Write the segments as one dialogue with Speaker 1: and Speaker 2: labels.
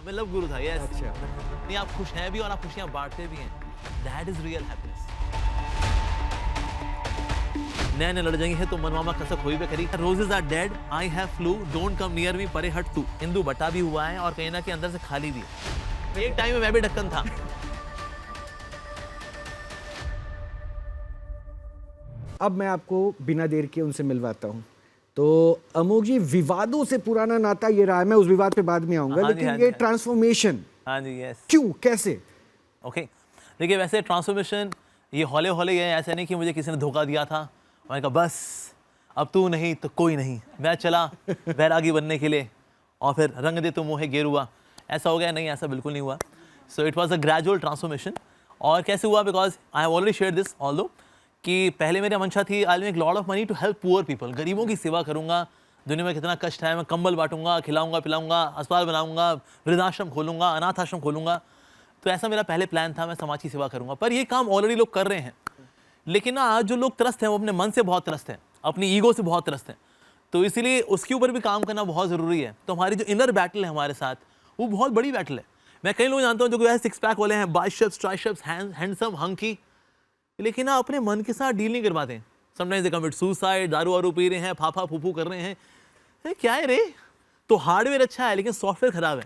Speaker 1: मैं लव गुरु था, यस।
Speaker 2: अच्छा।
Speaker 1: नहीं, आप खुश हैं भी और आप खुशियां बांटते भी हैं, दैट इज रियल हैप्पीनेस। नए नए लड़ जाएंगे है तो मनमामा कसक हुई भी करी। Roses are dead, I have flu, don't come near me, परे हट तू। हिंदू बटा भी हुआ है और कहीं ना कहीं अंदर से खाली भी है। एक टाइम में मैं भी ढक्कन था।
Speaker 2: अब मैं आपको बिना देर के उनसे मिलवाता हूँ। तो अमोघ जी, विवादों से पुराना नाता ये रहा है, मैं उस विवाद पे बाद में आऊंगा,
Speaker 1: हाँ जी,
Speaker 2: लेकिन
Speaker 1: हाँ
Speaker 2: ये
Speaker 1: जी,
Speaker 2: ट्रांसफॉर्मेशन
Speaker 1: हाँ जी, यस।
Speaker 2: क्यों, कैसे?
Speaker 1: ओके, देखिए वैसे ट्रांसफॉर्मेशन ये हौले हौले है, ऐसा नहीं कि मुझे किसी ने धोखा दिया था, मैंने कहा बस अब तू नहीं तो कोई नहीं, मैं चला वैरागी बनने के लिए और फिर रंग दे तो मोहे गेरुआ, ऐसा हो गया। नहीं, ऐसा बिल्कुल नहीं हुआ। So it was a gradual transformation. और कैसे हुआ, because I have already shared this although कि पहले मेरी मंशा थी I will make lot of money to help poor people, गरीबों की सेवा करूंगा। दुनिया में कितना कष्ट है, मैं कंबल बांटूंगा, खिलाऊंगा पिलाऊंगा, अस्पताल बनाऊंगा, वृद्धाश्रम खोलूंगा, अनाथ आश्रम खोलूंगा। तो ऐसा मेरा पहले प्लान था, मैं समाज की सेवा करूंगा। पर ये काम ऑलरेडी लोग कर रहे हैं, लेकिन ना आज जो लोग त्रस्त हैं वो अपने मन से बहुत त्रस्त हैं, अपनी ईगो से बहुत त्रस्त हैं। तो इसीलिए उसके ऊपर भी काम करना बहुत ज़रूरी है। तो हमारी जो इनर बैटल है हमारे साथ, वो बहुत बड़ी बैटल है। मैं कई लोग जानता हूँ जो कि सिक्स पैक वाले हैं, बाइसेप्स, ट्राइसेप्स, हैंडसम, हंकी, लेकिन ना अपने मन के साथ डील नहीं कर पाते। समटाइम्स दे कमिट सुसाइड, दारू वारू पी रहे हैं, फाफा फूफू कर रहे हैं। क्या है रे? तो हार्डवेयर अच्छा है लेकिन सॉफ्टवेयर खराब है।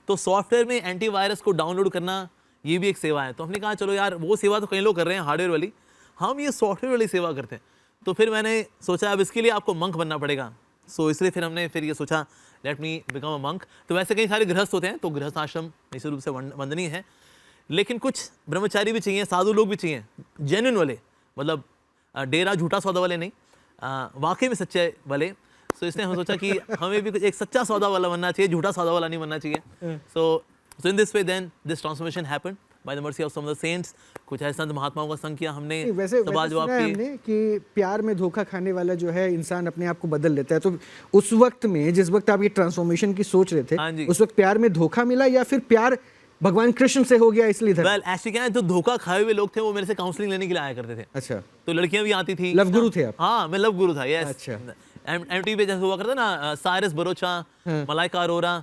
Speaker 1: तो सॉफ्टवेयर में एंटीवायरस को डाउनलोड करना ये भी एक सेवा है। तो हमने कहा चलो यार, वो सेवा तो कई लोग कर रहे हैं हार्डवेयर वाली, हम ये सॉफ्टवेयर वाली सेवा करते हैं। तो फिर मैंने सोचा अब इसके लिए आपको मंक बनना पड़ेगा। सो इसलिए फिर हमने ये सोचा let me become a monk. तो वैसे कई सारे गृहस्थ होते हैं, तो गृहस्थ आश्रम निश्चित रूप से वंदनीय है, लेकिन कुछ ब्रह्मचारी भी चाहिए, साधु लोग भी चाहिए, जेन्युइन वाले, मतलब डेरा झूठा सौदा वाले नहीं, वाकई में सच्चे वाले। सो इसलिए हम सोचा कि हमें भी एक सच्चा सौदा वाला बनना चाहिए, झूठा सौदा वाला नहीं बनना चाहिए। So in this way then this transformation happened by the mercy of some of the saints. कुछ ऐसे संत महात्माओं का संग किया हमने।
Speaker 2: वैसे सुना है हमने कि प्यार में धोखा खाने वाला जो है इंसान अपने आप को बदल लेता है। तो उस वक्त में, जिस वक्त आप ये ट्रांसफॉर्मेशन की सोच रहे थे, उस वक्त प्यार में धोखा मिला या फिर प्यार भगवान कृष्ण से हो गया इसलिए?
Speaker 1: वेल ऐसे क्या है, जो धोखा खाए हुए लोग थे वो मेरे से काउंसलिंग लेने के लिए आया करते थे।
Speaker 2: अच्छा।
Speaker 1: तो लड़कियां भी आती थी।
Speaker 2: लव गुरु थे आप?
Speaker 1: हाँ, मैं लव गुरु था, यस।
Speaker 2: अच्छा।
Speaker 1: एमटीवी पे जैसे हुआ करता ना, साइरस बरोचा, मलाइका अरोरा,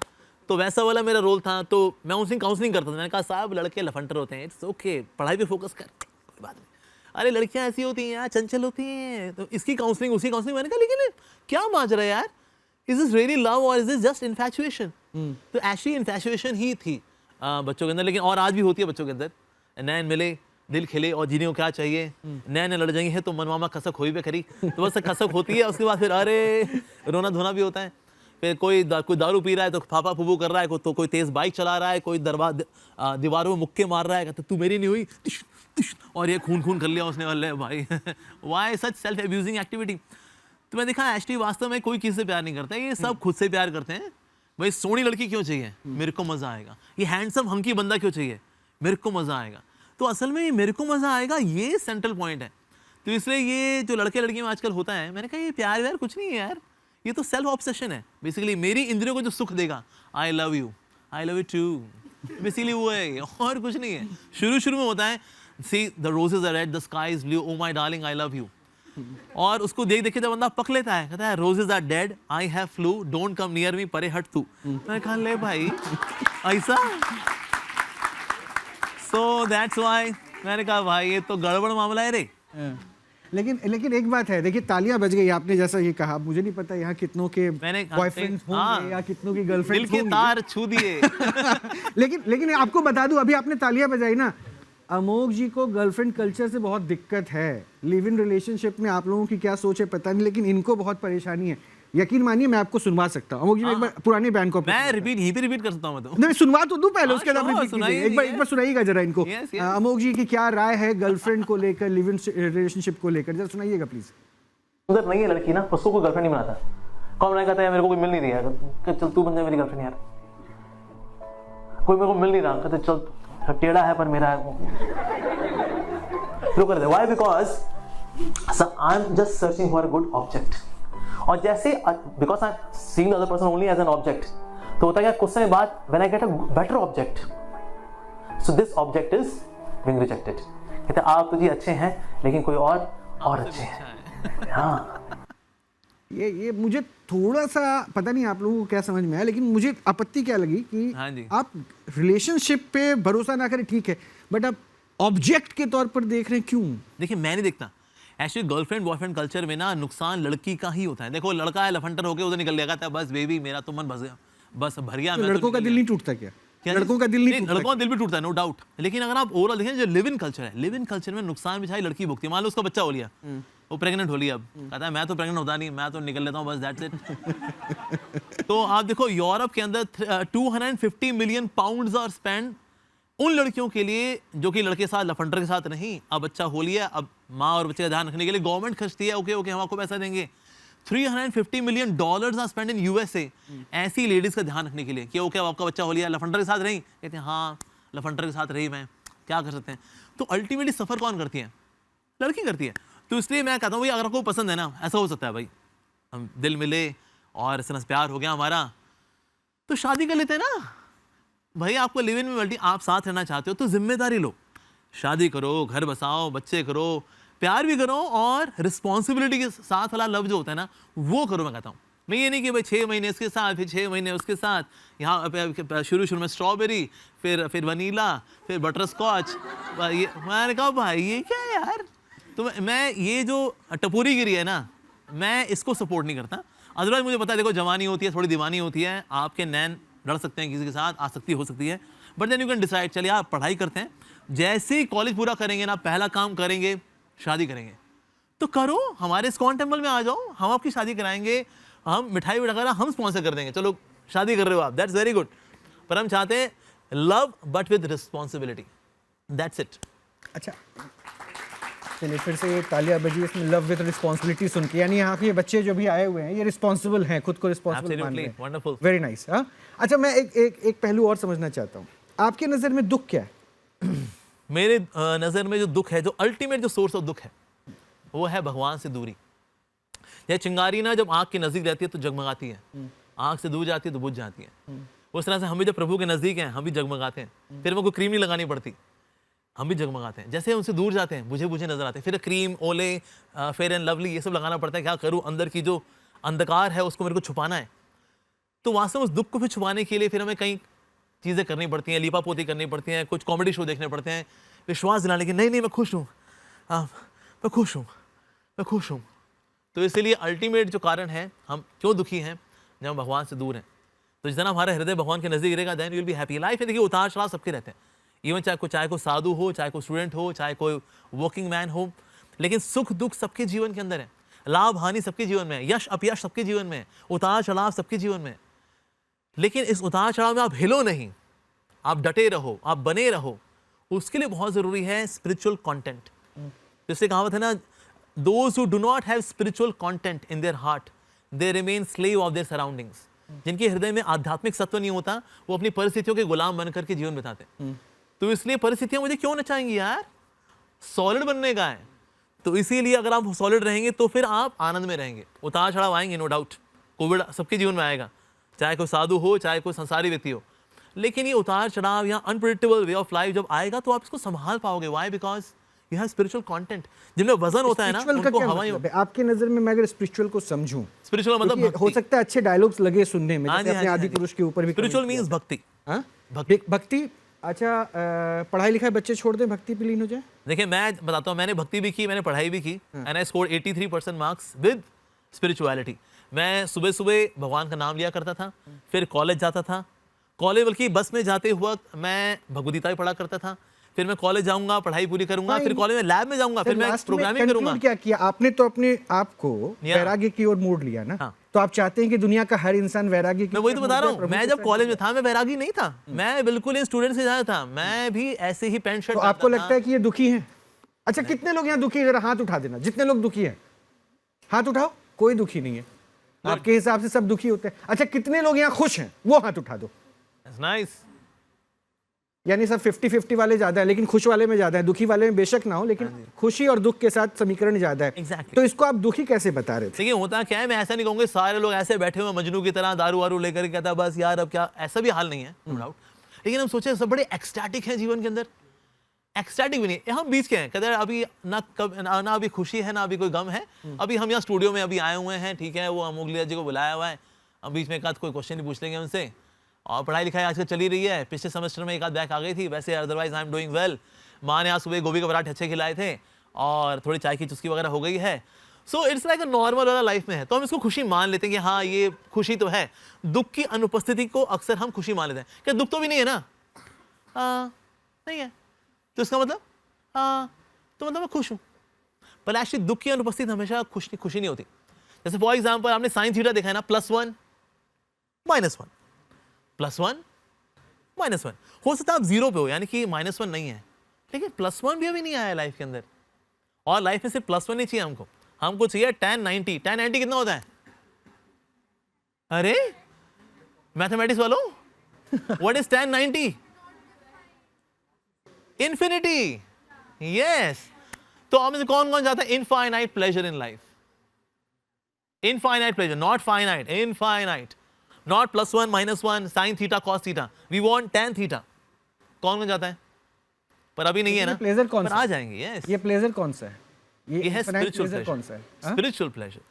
Speaker 1: तो वैसा वाला मेरा रोल था। तो मैं उनसे काउंसलिंग करता था। मैंने कहा साहब लड़के लफंटर होते हैं, इट्स ओके, पढ़ाई पे फोकस कर, कोई बात नहीं। अरे लड़कियां ऐसी होती हैं यार, चंचल होती हैं, तो इसकी काउंसलिंग उसकी काउंसलिंग। मैंने कहा लेकिन क्या माजरा है यार, इज दिस रियली लव और इज दिस जस्ट इन्फैचुएशन? तो ऐसी इन्फैचुएशन ही थी बच्चों के अंदर, लेकिन और आज भी होती है बच्चों के अंदर। नैन मिले, दिल खिले और जीने को क्या चाहिए, नए नए लड़ जाएंगे है तो मनमामा कसक हुई भी करी। तो बस खसक होती है, उसके बाद फिर अरे रोना धोना भी होता है। फिर कोई दारू पी रहा है तो फाफा फूफू कर रहा है, तो कोई तेज बाइक चला रहा है, कोई दीवारों में मुक्के मार रहा है, कहते तू मेरी नहीं हुई, तिश, तिश, और ये खून खून कर लिया उसने वाले भाई। वाई सच सेल्फ एब्यूजिंग एक्टिविटी? तो मैं देखा एक्चुअली वास्तव में कोई किसी से प्यार नहीं करता है, ये सब खुद से प्यार करते हैं। भाई सोनी लड़की क्यों चाहिए, मेरे को मजा आएगा। ये हैंडसम हंकी बंदा क्यों चाहिए, मेरे को मजा आएगा। तो असल में मेरे को मजा आएगा ये सेंट्रल पॉइंट है। तो इसलिए ये जो लड़के लड़कियों में आजकल होता है, मैंने कहा ये प्यार व्यार कुछ नहीं है यार, ये तो सेल्फ ऑब्सेशन है। बेसिकली मेरी इंद्रियों को जो सुख देगा, I love you too, basically वो है, और कुछ नहीं है। शुरू में होता है see the roses are red, the sky is blue, oh my darling I love you. और उसको देख के जब बंदा पक लेता है, कहता है roses are dead, I have flu, don't come near me, परे हट तू। मैं कहा ले भाई ऐसा। सो दैट्स व्हाई मैंने कहा भाई ये तो गड़बड़ मामला है रे।
Speaker 2: लेकिन एक बात है, देखिए तालियां बज गई, आपने जैसा ये कहा, मुझे नहीं पता यहाँ कितनों के बॉयफ्रेंड होंगे या कितनों की गर्लफ्रेंड
Speaker 1: होंगी, दिल के तार छू दिए।
Speaker 2: लेकिन आपको बता दूं, अभी आपने तालियां बजाई ना, अमोघ जी को गर्लफ्रेंड कल्चर से बहुत दिक्कत है। लिव इन रिलेशनशिप में आप लोगों की क्या सोच है पता नहीं, लेकिन इनको बहुत परेशानी है। यकीन मानिए मैं आपको सुनवा सकता हूँ। अमोघ जी एक बार पुराने बैंड को
Speaker 1: मैं रिपीट कर सकता हूँ। तो
Speaker 2: नहीं, सुनवा तो दूं पहले, उसके बाद एक बार सुनाइएगा जरा इनको। अमोघ जी की क्या राय है गर्लफ्रेंड को लेकर, लिव इन रिलेशनशिप को लेकर, जरा सुनाइएगा प्लीज।
Speaker 3: उधर नहीं है लड़की ना, उसको कोई गर्लफ्रेंड नहीं बनाता। कौन नहीं कहता है मेरे को कोई मिल नहीं रहा, चल तू बन जा मेरी गर्लफ्रेंड यार। कोई मेरे को मिल नहीं रहा, कहते चल टेढ़ा है पर मेरा है। रुक कर, why? Because I am just searching for a good object. और जैसे because I am seeing the other person only as an object, तो होता है क्या कुछ समय बाद when I get a better object, so this object is being rejected. कहते आप तो जी अच्छे हैं लेकिन कोई और अच्छे हैं। हाँ,
Speaker 2: ये मुझे थोड़ा सा पता नहीं आप लोगों को क्या समझ में आया, लेकिन मुझे आपत्ति क्या लगी कि
Speaker 1: हाँ जी।
Speaker 2: आप रिलेशनशिप पे भरोसा ना करें, ठीक है, बट आप ऑब्जेक्ट के तौर पर देख रहे हैं, क्यों?
Speaker 1: देखिए मैं नहीं देखता, एक्चुअली गर्लफ्रेंड बॉयफ्रेंड कल्चर में ना नुकसान लड़की का ही होता है। देखो लड़का है लफंटर होके उधर निकल गया था, बस बेबी मेरा तो मन बस गया, बस भर गया।
Speaker 2: तो
Speaker 1: मैं तो
Speaker 2: लड़कों का
Speaker 1: निकल
Speaker 2: दिल
Speaker 1: गया।
Speaker 2: नहीं टूटता क्या?
Speaker 1: क्या
Speaker 2: लड़कों का दिल नहीं टूटता?
Speaker 1: लड़कों का दिल भी टूटता है, नो डाउट। लेकिन अगर आप ओवरऑल देखें, जो लिव इन कल्चर है, लिव इन कल्चर में नुकसान बेचारी लड़की भुगती है। मान लो उसका बच्चा हो लिया, वो प्रेग्नेंट हो लिया, अब कहता है मैं तो प्रेग्नेंट होता नहीं, मैं तो निकल लेता हूँ, बस दैट्स इट। तो आप देखो यूरोप के अंदर 250 मिलियन पाउंड्स आर स्पेंड उन लड़कियों के लिए जो कि लड़के के साथ लफंडर के साथ नहीं। अब बच्चा हो लिया, अब माँ और बच्चे का ध्यान रखने के लिए गवर्नमेंट खर्चती है, ओके ओके हम आपको पैसा देंगे। $350 million are spend in USA ऐसी लेडीज का ध्यान रखने के लिए कि ओके अब आपका बच्चा हो लिया, लफंडर के साथ नहीं, कहते हैं हाँ लफंडर के साथ रही, मैं क्या कर सकते हैं। तो अल्टीमेटली सफर कौन करती है? लड़की करती है। तो इसलिए मैं कहता हूँ भाई अगर आपको पसंद है ना, ऐसा हो सकता है भाई हम दिल मिले और इस प्यार हो गया हमारा, तो शादी कर लेते हैं ना भाई। आपको लिव इन में मल्टी आप साथ रहना चाहते हो तो जिम्मेदारी लो, शादी करो, घर बसाओ, बच्चे करो, प्यार भी करो और रिस्पॉन्सिबिलिटी के साथ वाला लव जो होता है ना वो करो। मैं कहता हूँ मैं ये नहीं कि भाई 6 महीने इसके साथ, फिर 6 महीने उसके साथ, यहाँ शुरू में स्ट्रॉबेरी, फिर वनीला, फिर बटर स्कॉच। ये मैंने कहा भाई ये क्या है यार। तो मैं ये जो टपोरी गिरी है ना, मैं इसको सपोर्ट नहीं करता। अदरवाइज मुझे पता है देखो जवानी होती है, थोड़ी दीवानी होती है, आपके नैन लड़ सकते हैं किसी के साथ, आसक्ति हो सकती है, but then you can decide चलिए आप पढ़ाई करते हैं, जैसे ही कॉलेज पूरा करेंगे ना पहला काम करेंगे शादी करेंगे। तो करो, हमारे इस्कॉन टेम्पल में आ जाओ, हम आपकी शादी कराएंगे, हम मिठाई वगैरह हम स्पॉन्सर कर देंगे, चलो शादी कर रहे हो आप, दैट्स वेरी गुड। पर हम चाहते हैं love but with responsibility, that's it.
Speaker 2: अच्छा चलिए फिर से ये तालियां बजी इसमें लव विद रिस्पॉन्सिबिलिटी सुन के, यानी यहाँ के ये बच्चे जो भी आए हुए हैं ये रिस्पॉन्सिबल हैं, खुद को रिस्पॉन्सिबल मान रहे हैं।
Speaker 1: Wonderful,
Speaker 2: very nice. हाँ अच्छा, मैं एक पहलू और समझना चाहता हूँ, आपके नज़र में दुख क्या है?
Speaker 1: मेरे नज़र में जो दुख है, जो अल्टीमेट जो सोर्स ऑफ दुख है वो है भगवान से दूरी। यह चिंगारी ना जब आग के नज़दीक रहती है तो जगमगाती है, आग से दूर जाती है तो बुझ जाती है। उस तरह से हम भी जब प्रभु के नज़दीक हैं हम भी जगमगाते हैं, फिर वो कोई क्रीम नहीं लगानी पड़ती, हम भी जगमगाते हैं। जैसे उनसे दूर जाते हैं बुझे बुझे नजर आते हैं, फिर क्रीम, ओले, फेयर एंड लवली ये सब लगाना पड़ता है। क्या करूँ, अंदर की जो अंधकार है उसको मेरे को छुपाना है। तो वास्तव में उस दुख को फिर छुपाने के लिए फिर हमें कई चीज़ें करनी पड़ती हैं, लीपा पोती करनी पड़ती हैं, कुछ कॉमेडी शो देखने पड़ते हैं, विश्वास दिलाने की नहीं मैं खुश हूँ, मैं खुश हूँ, मैं खुश हूँ। तो इसलिए अल्टीमेट जो कारण है हम क्यों दुखी हैं, जब हम भगवान से दूर हैं। तो जितना हमारा हृदय भगवान के नज़दीक रहेगा then you will be happy. Life में देखिए उतार चढ़ाव सबके रहते हैं, इवन चाहे कोई साधु हो, चाहे कोई स्टूडेंट हो, चाहे कोई वर्किंग मैन हो, लेकिन सुख दुख सबके जीवन के अंदर है, लाभ हानि सबके जीवन में है, यश अपयश सबके जीवन में है, उतार चढ़ाव सबके जीवन में है। लेकिन इस उतार चढ़ाव में आप हिलो नहीं, आप डटे रहो, आप बने रहो। उसके लिए बहुत ज़रूरी है स्पिरिचुअल कंटेंट। जैसे कहावत है ना, those who do not have spiritual content in their heart they remain slave of their surroundings. जिनके हृदय में आध्यात्मिक सत्व नहीं होता वो अपनी परिस्थितियों के गुलाम बनकर के जीवन बिताते हैं। तो इसलिए परिस्थितियां मुझे क्यों नचाएंगी यार, सॉलिड बनने का है। तो इसीलिए अगर आप सॉलिड रहेंगे तो फिर आप आनंद में रहेंगे। उतार चढ़ाव आएंगे नो डाउट, कोविड सबके जीवन में आएगा, चाहे कोई साधु हो चाहे कोई संसारी व्यक्ति हो। लेकिन ये उतार चढ़ाव या अनप्रेडिक्टेबल वे ऑफ लाइफ जब आएगा तो आप इसको संभाल पाओगे। Why? Because you have spiritual content. जिनमें वजन होता है ना उनको हवाई।
Speaker 2: आपके नजर में मैं अगर स्पिरिचुअल को समझूं,
Speaker 1: स्पिरिचुअल मतलब
Speaker 2: हो सकता है अच्छे डायलॉग्स लगे सुनने में, जैसे अपने आदि पुरुष के ऊपर भी।
Speaker 1: स्पिरिचुअल मींस भक्ति।
Speaker 2: भक्ति। अच्छा, पढ़ाई लिखाई बच्चे छोड़ दें, भक्ति पे लीन हो जाए।
Speaker 1: देखिए मैं बताता हूँ, मैंने भक्ति भी की, मैंने पढ़ाई भी की, and I scored 83% marks with spirituality. मैं सुबह सुबह भगवान का नाम लिया करता था, फिर कॉलेज जाता था, कॉलेज बल्कि बस में जाते हुआ मैं भगवद गीता भी पढ़ा करता था, फिर मैं कॉलेज जाऊंगा, पढ़ाई पूरी करूंगा, फिर कॉलेज में लैब में जाऊंगा, फिर मैं प्रोग्रामिंग करूंगा।
Speaker 2: क्या किया आपने? तो अपने आप को वैराग्य की ओर मोड़ लिया ना। तो आप चाहते हैं कि दुनिया का हर इंसान वैरागी की।
Speaker 1: मैं वही तो बता रहा हूँ, मैं जब कॉलेज में था मैं वैरागी नहीं था, मैं बिल्कुल इन स्टूडेंट से ज्यादा था, मैं भी ऐसे ही पैंट शर्ट।
Speaker 2: तो आपको लगता है कि ये दुखी हैं? अच्छा, कितने लोग यहाँ दुखी हैं? जरा हाथ उठा देना, जितने लोग दुखी हैं हाथ उठाओ। कोई दुखी नहीं है, आपके हिसाब से सब दुखी होते हैं। अच्छा, कितने लोग यहाँ खुश हैं? वो हाथ उठा दो।
Speaker 1: नाइस।
Speaker 2: यानी सब 50-50 वाले ज्यादा है, लेकिन खुश वाले में ज्यादा है। दुखी वाले में बेशक ना हो, लेकिन खुशी और दुख के साथ समीकरण ज्यादा है।
Speaker 1: Exactly.
Speaker 2: तो इसको आप दुखी कैसे बता रहे थे?
Speaker 1: देखिए होता क्या है, मैं ऐसा नहीं कहूँगा सारे लोग ऐसे बैठे हुए मजनू की तरह दारू वारू लेकर कहता है बस यार अब क्या, ऐसा भी हाल नहीं है नो डाउट। लेकिन हम सोचे सब बड़े एक्सटैटिक हैं जीवन के अंदर, एक्सटैटिक भी नहीं, हम बीच के हैं, कहते हैं अभी ना अभी खुशी है ना अभी कोई गम है, अभी हम यहाँ स्टूडियो में अभी आए हुए हैं, ठीक है, वो अमोघ लीला जी को बुलाया हुआ है, हम बीच में एक आध कोई क्वेश्चन भी पूछ लेंगे उनसे, और पढ़ाई लिखाई आजकल चली रही है, पिछले सेमेस्टर में एक आध बैक आ गई थी, वैसे otherwise I am doing well, माँ ने आज सुबह गोभी का पराठे अच्छे खिलाए थे और थोड़ी चाय की चुस्की वगैरह हो गई है, so it's like a normal वाला लाइफ में है, तो हम इसको खुशी मान लेते हैं कि हाँ ये खुशी तो है, दुख की अनुपस्थिति को अक्सर हम खुशी मान लेते हैं, क्या दुख तो भी नहीं है ना, नहीं है, तो इसका मतलब तो मतलब मैं खुश हूँ, पर एक्चुअली दुख की अनुपस्थिति हमेशा खुशी नहीं होती। जैसे फॉर एग्जाम्पल आपने साइन थीटा देखा है ना, +1 -1 +1 -1, हो सकता है आप 0 पे हो, यानी कि -1 नहीं है, लेकिन +1 भी अभी नहीं आया लाइफ के अंदर, और लाइफ में सिर्फ +1 नहीं चाहिए हमको चाहिए tan 90। tan 90 कितना होता है? अरे मैथमेटिक्स वालों, what is tan 90? Infinity. Yes, तो अब में कौन कौन जाता है? Infinite pleasure in life, infinite pleasure, not finite, infinite, not +1 -1 sin theta cos theta, we want tan theta. कौन कौन जाता है? पर अभी नहीं है ना,
Speaker 2: प्लेजर कौन
Speaker 1: पर
Speaker 2: सा
Speaker 1: आ जाएंगे। यस,
Speaker 2: ये प्लेजर कौन सा है?
Speaker 1: ये है स्पिरिचुअल
Speaker 2: प्लेजर कौन सा
Speaker 1: प्लेजर,
Speaker 2: है?
Speaker 1: Spiritual pleasure.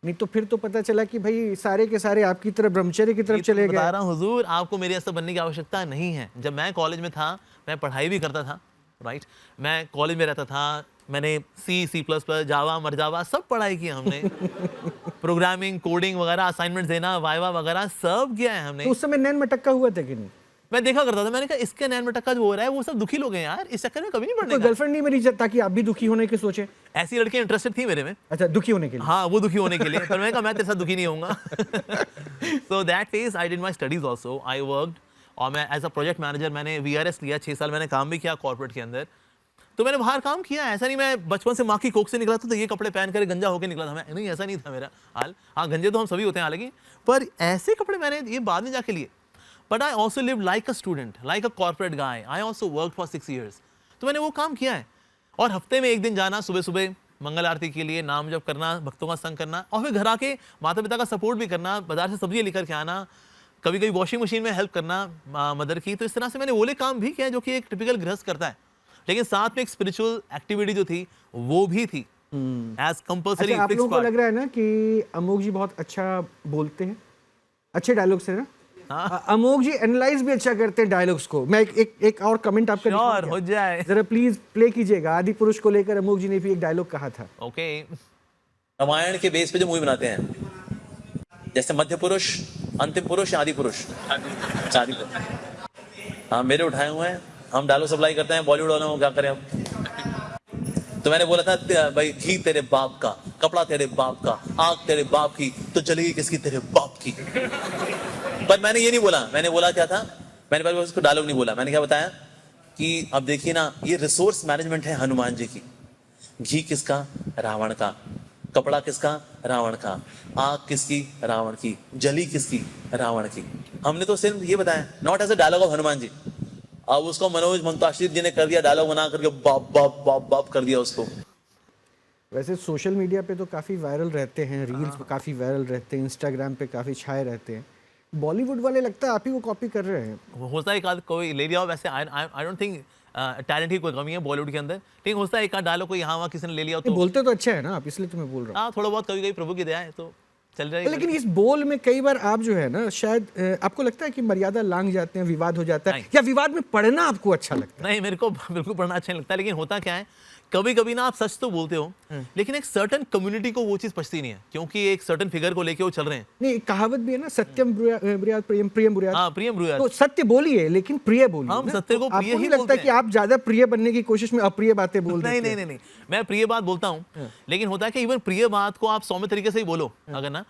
Speaker 2: नहीं तो फिर तो पता चला कि भाई सारे के सारे आपकी तरफ ब्रह्मचर्य की तरफ चले गए।
Speaker 1: बता रहा हूँ हुजूर, आपको मेरे ऐसा बनने की आवश्यकता नहीं है। जब मैं कॉलेज में था, मैं पढ़ाई भी करता था, राइट, मैं कॉलेज में रहता था, मैंने C++, जावा, मरजावा सब पढ़ाई की हमने प्रोग्रामिंग, कोडिंग वगैरह, असाइनमेंट देना, वाइवा वगैरह सब किया है हमने।
Speaker 2: तो उस समय नैन मटक्का हुआ था कि नहीं?
Speaker 1: मैं देखा करता था, मैंने कहा इसके नैन मटक्का जो हो रहा है वो सब दुखी लोग हैं यार, इस चक्कर में कभी नहीं पड़ने
Speaker 2: कोई
Speaker 1: का।
Speaker 2: गर्लफ्रेंड नहीं मेरी ताकि आप भी दुखी होने की सोचे?
Speaker 1: ऐसी लड़कियां इंटरेस्टेड थी मेरे में,
Speaker 2: अच्छा, दुखी होने के लिए।
Speaker 1: हाँ वो दुखी होने के लिए, पर मैंने कहा मैं तेरे साथ दुखी नहीं होऊंगा। So that phase I did my studies also, I worked, और मैं एज अ प्रोजेक्ट मैनेजर मैंने VRS लिया, 6 साल मैंने काम भी किया कॉर्पोरेट के अंदर। तो मैंने बाहर काम किया, ऐसा नहीं मैं बचपन से माँ की कोख से निकला था तो ये कपड़े पहन कर गंजा होकर निकला था मैं, नहीं ऐसा नहीं था मेरा हाल। हाँ गंजे तो हम सभी होते हैं हालांकि, पर ऐसे कपड़े मैंने ये बाद में जाके लिए। But I also live like a student, like a corporate guy, I also work for 6 years। तो मैंने वो काम किया है, और हफ्ते में 1 दिन जाना सुबह सुबह मंगल आरती के लिए, नाम जप करना, भक्तों का संग करना, और फिर घर आके माता पिता का सपोर्ट भी करना, बाजार से सब्जी लेकर के आना, कभी कभी वॉशिंग मशीन में हेल्प करना मदर की। तो इस तरह से मैंने वो काम भी किया जो कि एक टिपिकल गृहस्थ करता है, लेकिन साथ में एक स्पिरिचुअल एक्टिविटी जो थी वो भी थी एज कंपल्सरी।
Speaker 2: अच्छा, आप लोगों को लग रहा है ना कि अमोघ जी बहुत अच्छा बोलते हैं, अच्छे डायलॉग्स है ना? अमोघ जी एनालाइज भी अच्छा करते हैं डायलॉग्स को। मैं एक और कमेंट आपका
Speaker 1: श्योर हो जाए,
Speaker 2: जरा प्लीज प्ले कीजिएगा। आदि पुरुष को लेकर अमोघ जी ने भी एक डायलॉग कहा था।
Speaker 1: ओके।
Speaker 3: रामायण के बेस पे जो मूवी बनाते हैं, जैसे मध्य पुरुष, अंतिम पुरुष, आदि पुरुष, आदि पुरुष, हाँ मेरे उठाए हुए हैं, हम डायलॉग सप्लाई करते हैं बॉलीवुड वालों को, क्या करें हम। तो मैंने बोला था भाई, घी तेरे बाप का, कपड़ा तेरे बाप का, आग तेरे बाप की, तो चलेगी किसकी? तेरे बाप की। पर मैंने ये नहीं बोला, मैंने बोला क्या था, मैंने पहले उसको डायलॉग नहीं बोला, मैंने क्या बताया कि अब देखिए ना, ये रिसोर्स मैनेजमेंट है हनुमान जी की। घी किसका? रावण का। कपड़ा किसका? रावण का। आग किसकी? रावण की। जली किसकी? रावण की। हमने तो सिर्फ ये बताया, not as a dialogue of Hanuman ji. अब उसको मनोज मुंताशिर जी ने कर दिया, डायलॉग बना करके बाप बाप बाप बाप कर दिया उसको।
Speaker 2: वैसे सोशल मीडिया पे तो काफ़ी वायरल रहते हैं, रील्स पे काफ़ी वायरल रहते हैं, इंस्टाग्राम पे काफ़ी छाए रहते हैं। बॉलीवुड वाले लगता है आप ही को कॉपी कर रहे हैं।
Speaker 1: होता है एक आध कोई ले लिया हो, वैसे आई डोंट थिंक टैलेंट की कोई कमी है बॉलीवुड के अंदर, लेकिन होता है एक आध डायलॉग कोई यहाँ वहाँ किसी ने ले लिया हो तो
Speaker 2: बोलते तो अच्छा है ना आप, इसलिए तो मैं बोल रहा हूँ।
Speaker 1: हाँ थोड़ा बहुत कभी कभी प्रभु की दया है तो चल रहा है।
Speaker 2: लेकिन इस बोल में कई बार आप जो है ना, शायद आपको लगता है कि मर्यादा लांघ जाते हैं, विवाद हो जाता है, या विवाद में पढ़ना आपको अच्छा लगता है?
Speaker 1: नहीं, मेरे को बिल्कुल पढ़ना अच्छा नहीं लगता, लेकिन होता क्या है, कभी कभी ना आप सच तो बोलते हो, लेकिन एक सर्टन कम्युनिटी को वो चीज पछती नहीं है, क्योंकि एक सर्टन फिगर को लेके वो चल रहे हैं।
Speaker 2: नहीं, एक कहावत भी है ना, सत्यम ब्रूयात प्रियम प्रियम ब्रूयात।
Speaker 1: हाँ, प्रियम ब्रूयात।
Speaker 2: तो सत्य बोलिए लेकिन प्रिय बोलिए।
Speaker 1: हम सत्य को प्रिय ही
Speaker 2: लगता है कि आप ज्यादा प्रिय बनने की कोशिश में अप्रिय बातें बोल
Speaker 1: नहीं नहीं नहीं, मैं प्रिय बात बोलता हूँ, लेकिन होता है कि इवन प्रिय बात को आप सौम्य तरीके से ही बोलो अगर ना,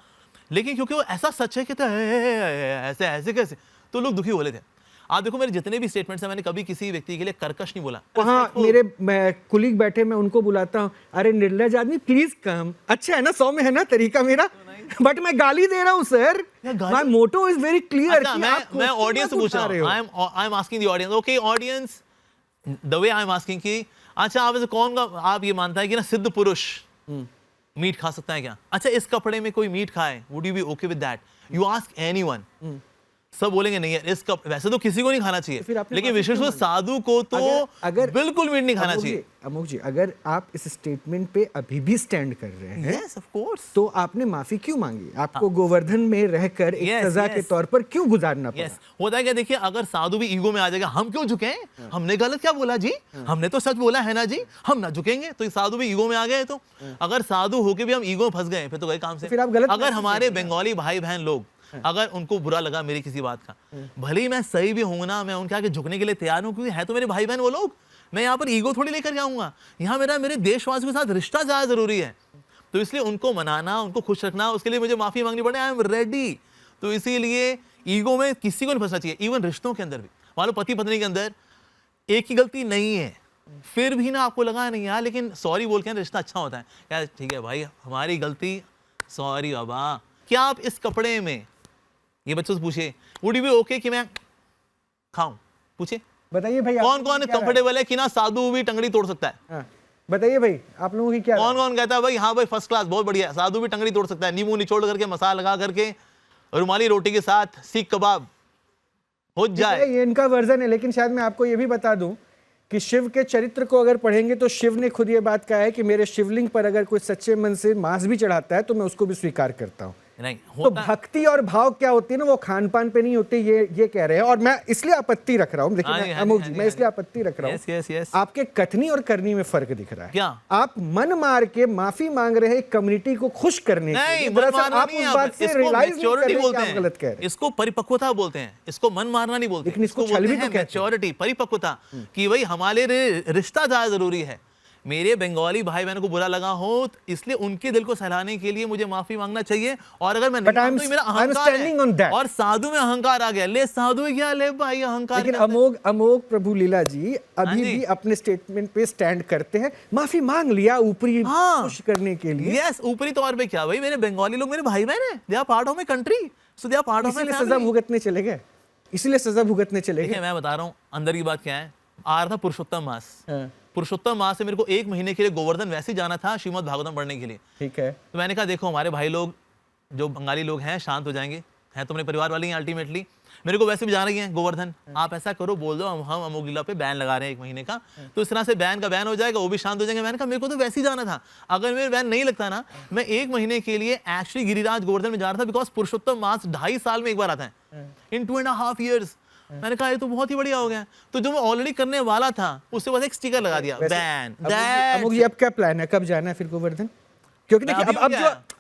Speaker 1: लेकिन क्योंकि वो ऐसा सच है कि ऐसे ऐसे कैसे, तो लोग दुखी हो लेते हैं। आप देखो मेरे जितने भी स्टेटमेंट्स हैं, मैंने कभी किसी व्यक्ति के लिए कर्कश नहीं बोला।
Speaker 2: वहाँ मेरे कुलीग बैठे, मैं उनको बुलाता हूँ, अरे निर्लज आदमी प्लीज कम। अच्छा है ना, सौम्य है ना तरीका मेरा, बट मैं गाली दे रहा हूँ sir. My motto is very clear.
Speaker 1: मैं ऑडियंस से पूछ रहा हूँ, I am asking the audience, okay audience, the way I am asking कि अच्छा आप कौन का आप ये मानता है कि ना सिद्ध पुरुष मीट खा सकता है क्या? अच्छा इस कपड़े में कोई मीट खाए, would you be okay with that? You ask anyone, सब बोलेंगे नहीं यार इस कप वैसे तो किसी को नहीं खाना
Speaker 2: फिर
Speaker 1: चाहिए,
Speaker 2: आपने
Speaker 1: लेकिन
Speaker 2: माफी
Speaker 1: विशेष
Speaker 2: क्यों
Speaker 1: रूप से साधु को तो
Speaker 2: अगर
Speaker 1: बिल्कुल मीट नहीं खाना चाहिए।
Speaker 2: अमोक जी, अगर आप इस स्टेटमेंट पे अभी भी स्टैंड कर रहे हैं,
Speaker 1: यस ऑफ कोर्स,
Speaker 2: तो आपने माफी क्यों मांगी? आपको गोवर्धन में रहकर एक
Speaker 1: Yes,
Speaker 2: सजा
Speaker 1: yes.
Speaker 2: के तौर पर क्यों गुजारना पड़ा?
Speaker 1: यस होता है क्या, देखिए अगर साधु भी ईगो में आ जाएगा, हम क्यों झुके, हमने गलत क्या बोला जी, हमने तो सच बोला है ना जी, हम ना झुकेंगे, तो ये साधु भी ईगो में आ गए। तो अगर साधु होके भी हम ईगो में फंस गए फिर तो गए काम से।
Speaker 2: फिर आप गलत
Speaker 1: अगर
Speaker 2: मैसेज
Speaker 1: हमारे
Speaker 2: दे रहे हैं।
Speaker 1: बंगाली भाई बहन लोग अगर उनको बुरा लगा मेरी किसी बात का, भले ही मैं सही भी हूं ना, मैं उनके आगे झुकने के लिए तैयार हूं, क्योंकि है तो मेरे भाई बहन वो लोग। मैं यहाँ पर ईगो थोड़ी लेकर के आऊंगा, यहाँ मेरे देशवासियों के साथ रिश्ता ज्यादा जरूरी है। तो इसलिए उनको मनाना, उनको खुश रखना, उसके लिए मुझे माफी मांगनी पड़े, आई एम रेडी। तो इसीलिए ईगो में किसी को नहीं फंसना चाहिए, इवन रिश्तों के अंदर भी। मान लो पति पत्नी के अंदर एक ही गलती नहीं है, फिर भी ना आपको लगा नहीं यार, लेकिन सॉरी बोल के रिश्ता अच्छा होता है यार, ठीक है भाई हमारी गलती, सॉरी बाबा। क्या आप इस कपड़े में, ये बच्चों से पूछिए, वुड यू बी ओके कि मैं खाऊं, पूछे
Speaker 2: बताइए भाई,
Speaker 1: कौन कौन कंफर्टेबल है कि ना साधु भी टंगड़ी तोड़ सकता है?
Speaker 2: हाँ, बताइए भाई आप लोगों की क्या
Speaker 1: कौन कौन कहता है भाई हाँ भाई फर्स्ट क्लास बहुत बढ़िया, साधु भी टंगड़ी तोड़ सकता है, नींबू निचोड़ करके मसाला लगा करके रुमाली रोटी के साथ सीख कबाब हो जाए।
Speaker 2: ये इनका वर्जन है, लेकिन शायद मैं आपको ये भी बता दूं कि शिव के चरित्र को अगर पढ़ेंगे तो शिव ने खुद ये बात कहा है कि मेरे शिवलिंग पर अगर कोई सच्चे मन से मांस भी चढ़ाता है तो मैं उसको भी स्वीकार करता हूं।
Speaker 1: नहीं
Speaker 2: तो
Speaker 1: होता
Speaker 2: भक्ति और भाव क्या होती है ना, वो खान पान पे नहीं होती, ये कह रहे हैं। और मैं इसलिए आपत्ति रख रहा हूँ, देखिए
Speaker 1: हाँ जी,
Speaker 2: मैं
Speaker 1: हाँ
Speaker 2: अमोक
Speaker 1: जी,
Speaker 2: जी,
Speaker 1: हाँ
Speaker 2: मैं
Speaker 1: जी,
Speaker 2: इसलिए आपत्ति रख रहा हूँ।
Speaker 1: यस यस यस,
Speaker 2: आपके कथनी और करनी में फर्क दिख रहा है।
Speaker 1: क्या
Speaker 2: आप मन मार के माफी मांग रहे हैं कम्युनिटी को खुश करने के
Speaker 1: नहीं,
Speaker 2: लिए,
Speaker 1: मन
Speaker 2: दरअसल
Speaker 1: मारना
Speaker 2: आप
Speaker 1: नहीं
Speaker 2: उस
Speaker 1: है,
Speaker 2: बात से
Speaker 1: इसको
Speaker 2: रियलाइज नहीं कर
Speaker 1: मैच्योरिटी
Speaker 2: रहे कि
Speaker 1: बोलते
Speaker 2: आप गलत कह
Speaker 1: हैं,
Speaker 2: रहे हैं।
Speaker 1: इसको परिपक्वता बोलते हैं, इसको मन मारना नहीं बोलते,
Speaker 2: लेकिन इसको छल भी तो कहते हैं।
Speaker 1: मैच्योरिटी, परिपक्वता, कि भाई हमारे रिश्ता ज्यादा जरूरी है। मेरे बंगाली भाई बहनों को बुरा लगा हो तो इसलिए उनके दिल को सहलाने के लिए मुझे माफी मांगना चाहिए, और अगर मैं नहीं मानता तो ये मेरा अहंकार है। और साधु में अहंकार आ गया, ले साधु है क्या, ले भाई अहंकार।
Speaker 2: लेकिन अमोक प्रभु लीला जी अभी भी अपने स्टेटमेंट पे स्टैंड करते हैं, माफी मांग लिया ऊपरी खुश करने के लिए।
Speaker 1: यस, ऊपरी तौर पे क्या भाई, मेरे बंगाली लोग मेरे भाई बहन है, they are part of my country, so they are part of my
Speaker 2: इसीलिए सजा भुगतने चले गए, इसीलिए सजा भुगतने चले गए।
Speaker 1: मैं बता रहा हूँ अंदर की बात क्या है। आ रहा था पुरुषोत्तम मास, पुरुषोत्तम मास से मेरे को 1 महीने के लिए गोवर्धन वैसे ही जाना था श्रीमद् भागवतम पढ़ने के लिए।
Speaker 2: ठीक है,
Speaker 1: तो मैंने कहा देखो हमारे भाई लोग जो बंगाली लोग हैं शांत हो जाएंगे, हैं तो अपने परिवार वाले हैं अल्टीमेटली, मेरे को वैसे भी जा रही हैं गोवर्धन, आप ऐसा करो बोल दो हम अमोक लीला पे बैन लगा रहे हैं 1 महीने का, तो इस तरह से बैन का बैन हो जाएगा, वो भी शांत हो जाएंगे। मैंने कहा मेरे को तो वैसे ही जाना था, अगर मेरे बैन नहीं लगता ना, मैं 1 महीने के लिए एक्चुअली गिरिराज गोवर्धन में जा रहा था, बिकॉज पुरुषोत्तम मास 2.5 साल में एक बार आता है, इन 2.5 years। मैंने कहा ये तो बहुत ही बढ़िया हो गया, तो जो मैं ऑलरेडी करने वाला था उससे बस एक स्टिकर लगा दिया, बैन।
Speaker 2: अमोक जी अब क्या प्लान है, कब जाना है फिर गोवर्धन? क्योंकि देखिए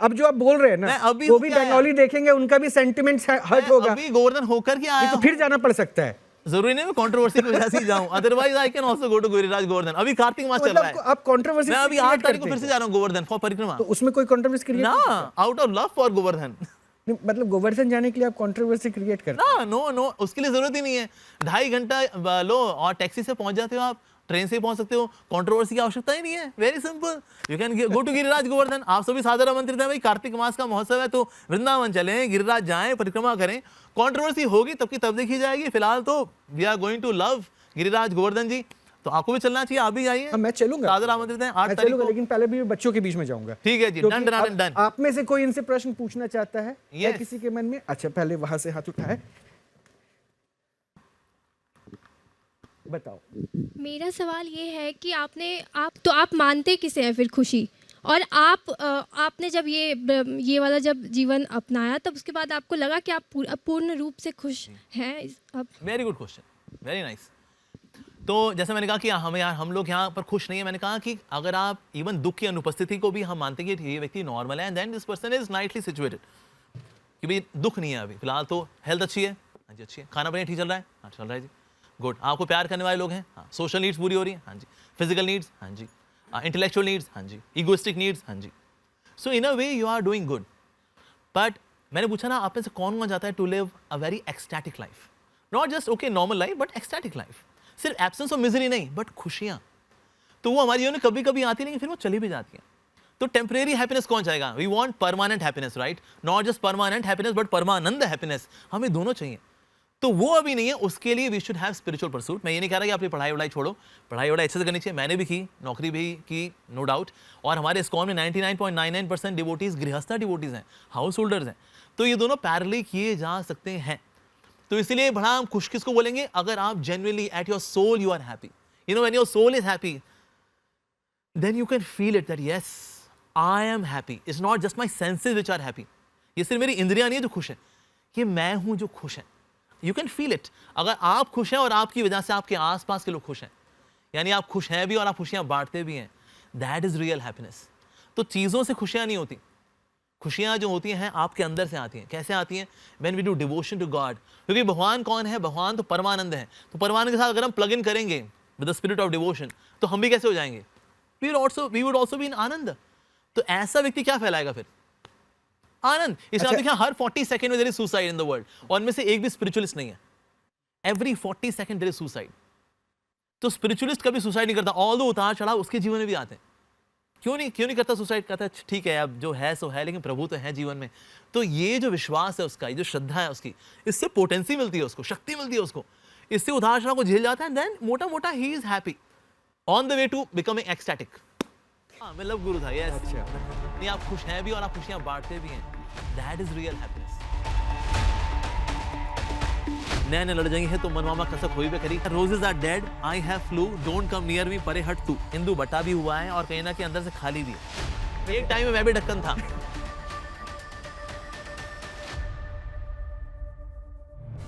Speaker 2: अब जो आप बोल रहे हैं ना, वो भी बंगाली देखेंगे, उनका भी सेंटिमेंट हर्ट होगा,
Speaker 1: अभी गोवर्धन होकर के आया,
Speaker 2: तो फिर जाना पड़ सकता है।
Speaker 1: जरूरी नहीं मैं कंट्रोवर्सी की वजह से जाऊं, otherwise I can also go to Giriraj Govardhan. अभी कार्तिक मास चल रहा है,
Speaker 2: आप कंट्रोवर्सी,
Speaker 1: मैं अभी 8 तारीख को फिर से जा रहा हूं गोवर्धन फॉर परिक्रमा,
Speaker 2: तो उसमें कोई कंट्रोवर्सी क्रिएट
Speaker 1: ना, out of love for Govardhan.
Speaker 2: मतलब गोवर्धन जाने के लिए आप कंट्रोवर्सी क्रिएट करते
Speaker 1: हैं? नो उसके लिए जरूरत ही नहीं है, 2.5 घंटा लो और टैक्सी से पहुंच जाते हो आप, ट्रेन से पहुंच सकते हो, कंट्रोवर्सी की आवश्यकता ही नहीं है, very simple, you can go to Giriraj Govardhan. आप सभी सादर आमंत्रित हैं भाई, कार्तिक मास का महोत्सव है तो वृंदावन चलें, गिरिराज जाएं, परिक्रमा करें, कंट्रोवर्सी होगी तब की तब देखी जाएगी, फिलहाल तो we are going to love Giriraj Govardhan ji, तो आपको भी चलना चाहिए, आप भी जाइए।
Speaker 2: मैं चलूंगा,
Speaker 1: सादर आमंत्रित हैं 8 तारीख को,
Speaker 2: लेकिन पहले भी बच्चों के बीच में जाऊंगा।
Speaker 1: ठीक है जी, डन।
Speaker 2: आप में से कोई इनसे प्रश्न पूछना चाहता है या किसी के मन में? अच्छा पहले वहां से हाथ उठाए, बताओ।
Speaker 4: मेरा सवाल ये है कि आप मानते किसे हैं फिर खुशी, और आपने जब ये वाला जब जीवन अपनाया तब उसके बाद आपको लगा कि आप पूर्ण रूप से खुश हैं अब?
Speaker 1: Very good question, very nice. तो जैसे मैंने कहा कि हम लोग यहाँ पर खुश नहीं है, मैंने कहा कि अगर आप इवन दुख की अनुपस्थिति को भी हम मानते हैं कि ये व्यक्ति नॉर्मल है, and then this person is nightly situated, कि भाई दुख नहीं है अभी फिलहाल, तो हेल्थ अच्छी है, हाँ जी अच्छी है, खाना पीना ठीक चल रहा है, हाँ चल रहा है जी, गुड, आपको प्यार करने वाले लोग हैं, हाँ, सोशल नीड्स पूरी हो रही है, हाँ जी, फिजिकल नीड्स, हाँ जी, इंटेलेक्चुअल नीड्स, हाँ जी, इगोइस्टिक नीड्स, हाँ जी, so in a way you are doing good. But मैंने पूछा ना आप में से कौन चाहता है to live a very ecstatic life, not just okay normal life but ecstatic life, सिर्फ एब्सेंस ऑफ मिजरी नहीं बट खुशियां, तो वो हमारी जीवन में कभी कभी आती नहीं, फिर वो चली भी जाती हैं। तो टेम्परेरी हैप्पीनेस कौन चाहेगा? We want permanent happiness, right? Not just permanent happiness but परमानंद हैप्पीनेस, हमें दोनों चाहिए। तो वो अभी नहीं है, उसके लिए we should have spiritual pursuit. मैं ये नहीं कह रहा कि अपनी पढ़ाई वढ़ाई छोड़ो, पढ़ाई वढ़ाई अच्छे से करनी चाहिए, मैंने भी की, नौकरी भी की, नो डाउट, और हमारे इस्कॉन में 99.99% डिवोटीज गृहस्था डिवोटीज हैं, हाउस होल्डर्स हैं, तो ये दोनों पैरेलली किए जा सकते हैं। तो इसलिए बड़ा हम खुश किसको बोलेंगे? अगर आप genuinely at your soul you are happy. You know, when your soul is happy, then you can feel it that yes, I am happy. It's not just my senses which are happy. ये सिर्फ मेरी इंद्रियां नहीं है जो खुश है, ये मैं हूं जो खुश है. You can feel it. अगर आप खुश हैं और आपकी वजह से आपके आसपास के लोग खुश हैं, यानी आप खुश हैं भी और आप खुशियां बांटते भी हैं, that is real happiness. तो चीज़ों से खुशियां नहीं होती. खुशियां जो होती हैं आपके अंदर से आती हैं. कैसे आती हैं? When we do devotion to God. क्योंकि भगवान कौन है? भगवान तो परमानंद है. तो परमानंद के साथ अगर हम प्लग इन करेंगे with the spirit of devotion, तो हम भी कैसे हो जाएंगे? We would also be in आनंद. तो ऐसा व्यक्ति क्या फैलाएगा फिर? आनंद. इसलिए आप देखिए हर 40 सेकंड में there is suicide in the world, और उनमें से एक भी स्पिरिचुअलिस्ट नहीं है. Every 40 second there is suicide. तो स्पिरिचुअलिस्ट कभी सुसाइड नहीं करता, ऑल दो उतार चढ़ाव उसके जीवन में भी आते हैं. क्यों नहीं करता सुसाइड? कहता है ठीक है अब जो है सो है, लेकिन प्रभु तो है जीवन में. तो ये जो विश्वास है उसका, ये जो श्रद्धा है उसकी, इससे पोटेंसी मिलती है उसको, शक्ति मिलती है उसको, इससे उतार चढ़ाव को झेल जाता है. देन मोटा मोटा ही is happy on the way to becoming ecstatic. हाँ, मैं लव गुरु था. यस,
Speaker 2: अच्छा.
Speaker 1: नहीं आप खुश हैं भी और आप खुशियां बांटते भी हैं. That is real happiness. नैन लड़ जाएंगे तो मनमामा कसक हुई भी करी. Roses are dead, I have flu, don't come near me, परे हट तू. हिंदू बटा भी हुआ है और कहीं ना कहीं अंदर से खाली भी है. एक टाइम में मैं भी ढक्कन था.